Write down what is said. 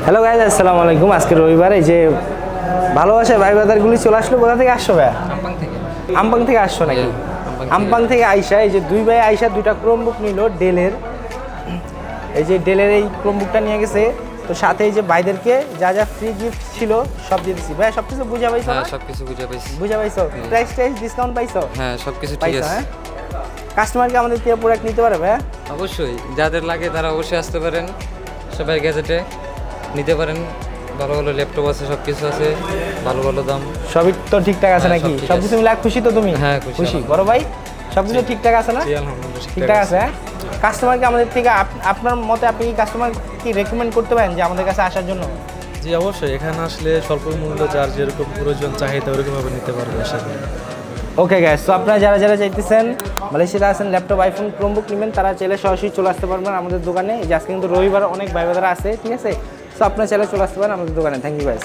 Hello guys, আসসালামু আলাইকুম। আজকে রবিবার, এই যে ভালোবাসার ভাই বাদারগুলি চলে আসলো। কোথা থেকে আসছো ভাই? আমপাং থেকে আসছো নাকি? আমপাং থেকে আইসা, এই যে দুই ভাই আইসা দুইটা ক্রোমবুক নিল ডেলের। এই যে ডেলের এই ক্রোমবুকটা নিয়ে গেছে, তো সাথে এই যে ভাইদেরকে যা যা ফ্রি গিফট ছিল সব দিয়ে দিচ্ছি। ভাই সবকিছু বুঝা পাইছো? হ্যাঁ, সবকিছু পাইছি। বুঝা পাইছো? প্রাইস ডিসকাউন্ট পাইছো? হ্যাঁ, সবকিছু ঠিক পাইছো? আছে। হ্যাঁ, কাস্টমারকে আমাদের থেকে প্রোডাক্ট নিতে পারে ভাই? অবশ্যই, যাদের লাগে তারা অবশ্যই আসতে পারেন। সবাই গ্যাজেটে নিতে পারেন। ভালো ভালো ল্যাপটপ আছে, সবকিছু আছে, ভালো ভালো দাম। সবই তো ঠিকঠাক আছে হ্যাঁ, নাকি? সব ঠিক সবকিছু মিলে খুশি তো তুমি? হ্যাঁ, খুশি। বড় ভাই, সবকিছু ঠিকঠাক আছে না? জি, আলহামদুলিল্লাহ ঠিকঠাক আছে। হ্যাঁ, কাস্টমারকে আমাদের থেকে আপনার মতে আপনি কি কাস্টমার কি রেকমেন্ড করতে পারেন যে আমাদের কাছে আসার জন্য? জি অবশ্যই, এখানে আসলে স্বল্প মূল্য যার যেরকম প্রয়োজন চাহিদা ওরকমভাবে নিতে পারবে আশা করি। ওকে গ্যাস, তো আপনারা যারা যারা চাইতেছেন মালয়েশিয়াতে আছেন ল্যাপটপ আইফোন ক্রোমবুক নেবেন, তারা চাইলে সরাসরি চলে আসতে পারবেন আমাদের দোকানে। এই যে আজকে কিন্তু রবিবার, অনেক ভাই বোনেরা আছে, ঠিক আছে? তো আপনারা চাইলে চলে আসতে পারেন আমাদের দোকানে। Thank you guys.